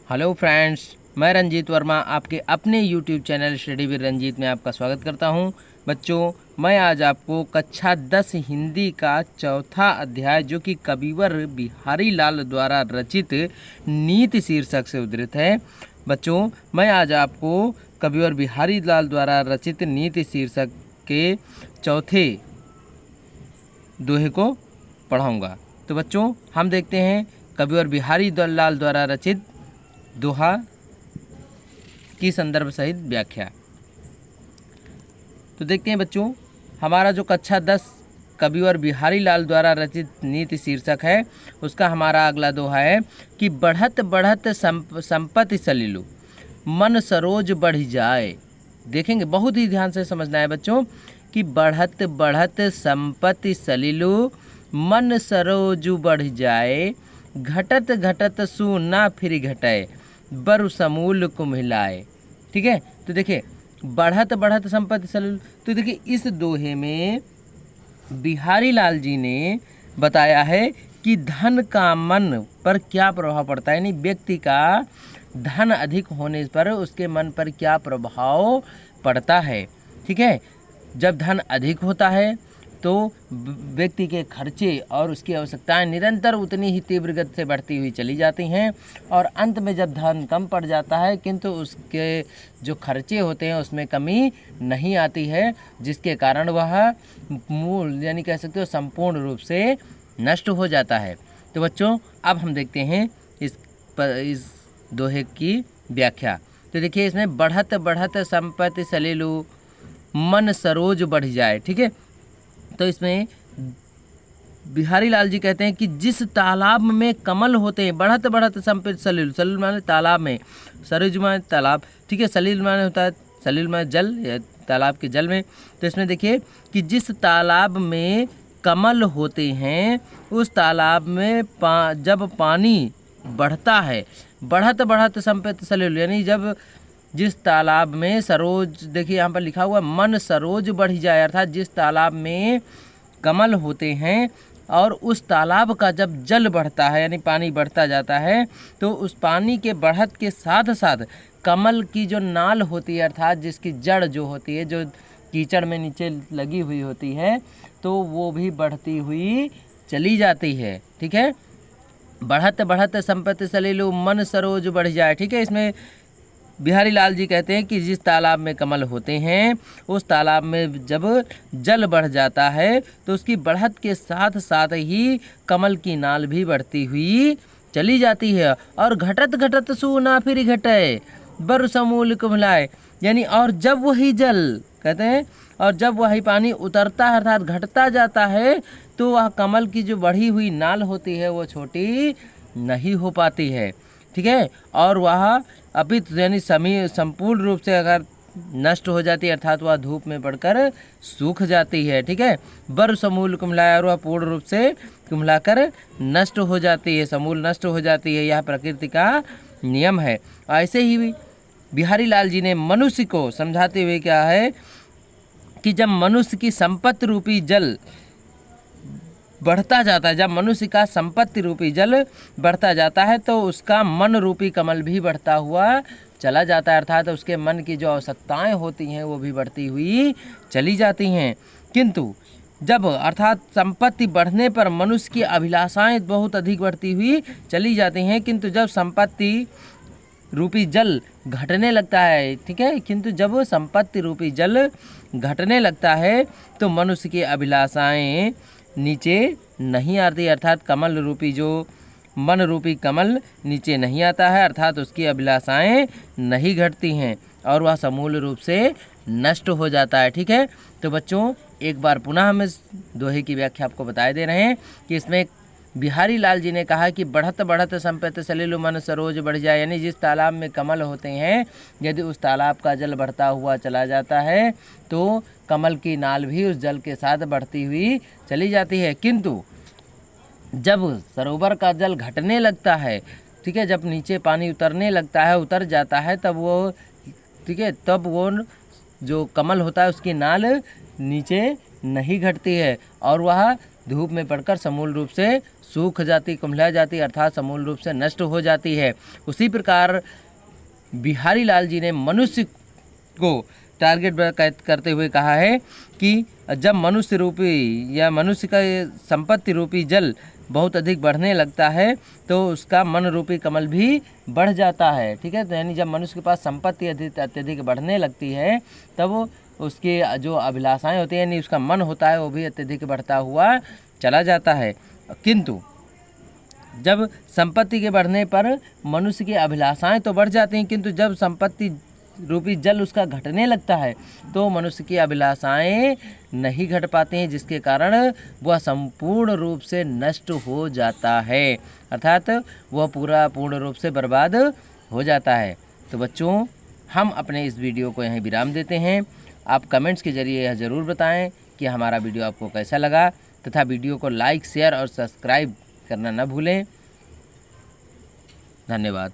Hello friends, मैं रंजीत वर्मा आपके अपने YouTube channel study with Ranjeet में आपका स्वागत करता हूं। बच्चों, मैं आज आपको कक्षा 10 हिंदी का चौथा अध्याय जो कि कविवर बिहारी लाल द्वारा रचित नीति शीर्षक से उद्धृत है। बच्चों, मैं आज आपको कविवर बिहारी लाल द्वारा रचित नीति शीर्षक के चौथे दोहे को पढ़ाऊँगा। तो बच्चों, हम देखते हैं कविवर बिहारी लाल द्वारा रचित दोहा की संदर्भ सहित व्याख्या। तो देखते हैं बच्चों, हमारा जो कक्षा 10 कविवर बिहारी लाल द्वारा रचित नीति शीर्षक है, उसका हमारा अगला दोहा है कि बढ़त बढ़त संपत्ति सलीलू मन सरोज बढ़ जाए। देखेंगे, बहुत ही ध्यान से समझना है बच्चों कि बढ़त बढ़त संपत्ति सलीलू मन सरोज बढ़ जाए, घटत घटत सु ना फिर घटाए, बरु समूल कुम्हिलाए। ठीक है, तो देखिए बढ़त बढ़त संपत्ति सलीलू। तो देखिए इस दोहे में बिहारी लाल जी ने बताया है कि धन का मन पर क्या प्रभाव पड़ता है, यानी व्यक्ति का धन अधिक होने पर उसके मन पर क्या प्रभाव पड़ता है। ठीक है, जब धन अधिक होता है तो व्यक्ति के खर्चे और उसकी आवश्यकताएं निरंतर उतनी ही तीव्र गति से बढ़ती हुई चली जाती हैं, और अंत में जब धन कम पड़ जाता है किंतु उसके जो खर्चे होते हैं उसमें कमी नहीं आती है, जिसके कारण वह मूल यानी कह सकते हो संपूर्ण रूप से नष्ट हो जाता है। तो बच्चों, अब हम देखते हैं इस दोहे की व्याख्या। तो देखिए इसमें बढ़त बढ़त संपत्ति सलीलू मन सरोज बढ़ जाए। ठीक है, तो इसमें बिहारी लाल जी कहते हैं कि जिस तालाब में कमल होते हैं, बढ़त बढ़त संपत्ति सलील, सलील माने तालाब में, सरोज माने तालाब। ठीक है, सलील माने होता है, सलील माने जल या तालाब के जल में। तो इसमें देखिए कि जिस तालाब में कमल होते हैं उस तालाब में जब पानी बढ़ता है, बढ़त बढ़त संपत्ति सलील, यानी जब जिस तालाब में सरोज, देखिए यहाँ पर लिखा हुआ मन सरोज बढ़ जाए, अर्थात जिस तालाब में कमल होते हैं और उस तालाब का जब जल बढ़ता है यानी पानी बढ़ता जाता है, तो उस पानी के बढ़त के साथ साथ कमल की जो नाल होती है, अर्थात जिसकी जड़ जो होती है, जो कीचड़ में नीचे लगी हुई होती है, तो वो भी बढ़ती हुई चली जाती है। ठीक है, बढ़त बढ़त संपत्ति सलीलू मन सरोज बढ़ जाए। ठीक है, इसमें बिहारी लाल जी कहते हैं कि जिस तालाब में कमल होते हैं उस तालाब में जब जल बढ़ जाता है तो उसकी बढ़त के साथ साथ ही कमल की नाल भी बढ़ती हुई चली जाती है, और घटत घटत सु ना फिर घटे बर समूल कुम्हिलाए, यानी और जब वही जल कहते हैं और जब वही पानी उतरता है अर्थात घटता जाता है तो वह कमल की जो बढ़ी हुई नाल होती है वो छोटी नहीं हो पाती है। ठीक है, और वह अपित यानी संपूर्ण रूप से अगर नष्ट हो जाती है, अर्थात वह धूप में पड़कर सूख जाती है। ठीक है, बर समूल कुम्हिलाए, और वह पूर्ण रूप से कुम्हिलाकर नष्ट हो जाती है, समूल नष्ट हो जाती है। यह प्रकृति का नियम है। ऐसे ही बिहारी लाल जी ने मनुष्य को समझाते हुए क्या है कि जब मनुष्य की संपत्ति रूपी जल बढ़ता जाता है, जब मनुष्य का संपत्ति रूपी जल बढ़ता जाता है तो उसका मन रूपी कमल भी बढ़ता हुआ चला जाता है, अर्थात उसके मन की जो आवश्यकताएं होती हैं वो भी बढ़ती हुई चली जाती हैं। किंतु जब अर्थात संपत्ति बढ़ने पर मनुष्य की अभिलाषाएं बहुत अधिक बढ़ती हुई चली जाती हैं, किंतु जब संपत्ति रूपी जल घटने लगता है, ठीक है, किंतु जब संपत्ति रूपी जल घटने लगता है तो मनुष्य की अभिलाषाएं नीचे नहीं आती, अर्थात कमल रूपी जो मन रूपी कमल नीचे नहीं आता है, अर्थात उसकी अभिलाषाएं नहीं घटती हैं और वह समूल रूप से नष्ट हो जाता है। ठीक है, तो बच्चों एक बार पुनः हम इस दोहे की व्याख्या आपको बताए दे रहे हैं कि इसमें बिहारी लाल जी ने कहा कि बढ़त बढ़त संपत्ति सलीलू मन सरोज बढ़ जाए, यानी जिस तालाब में कमल होते हैं यदि उस तालाब का जल बढ़ता हुआ चला जाता है तो कमल की नाल भी उस जल के साथ बढ़ती हुई चली जाती है, किंतु जब सरोवर का जल घटने लगता है, ठीक है, जब नीचे पानी उतरने लगता है, उतर जाता है, तब वो, ठीक है, तब वो जो कमल होता है उसकी नाल नीचे नहीं घटती है और वह धूप में पड़कर समूल रूप से सूख जाती, कुम्हला जाती, अर्थात समूल रूप से नष्ट हो जाती है। उसी प्रकार बिहारी लाल जी ने मनुष्य को टारगेट करते हुए कहा है कि जब मनुष्य रूपी या मनुष्य का संपत्ति रूपी जल बहुत अधिक बढ़ने लगता है तो उसका मन रूपी कमल भी बढ़ जाता है। ठीक है, तो यानी जब मनुष्य के पास संपत्ति अत्यधिक बढ़ने लगती है तब उसके जो अभिलाषाएं होती हैं यानी उसका मन होता है वो भी अत्यधिक बढ़ता हुआ चला जाता है। किंतु जब संपत्ति के बढ़ने पर मनुष्य की अभिलाषाएं तो बढ़ जाती हैं, किंतु जब संपत्ति रूपी जल उसका घटने लगता है तो मनुष्य की अभिलाषाएं नहीं घट पाती हैं, जिसके कारण वह संपूर्ण रूप से नष्ट हो जाता है, अर्थात वह पूर्ण रूप से बर्बाद हो जाता है। तो बच्चों, हम अपने इस वीडियो को यहीं विराम देते हैं। आप कमेंट्स के जरिए यह ज़रूर बताएं कि हमारा वीडियो आपको कैसा लगा, तथा वीडियो को लाइक, शेयर और सब्सक्राइब करना न भूलें। धन्यवाद।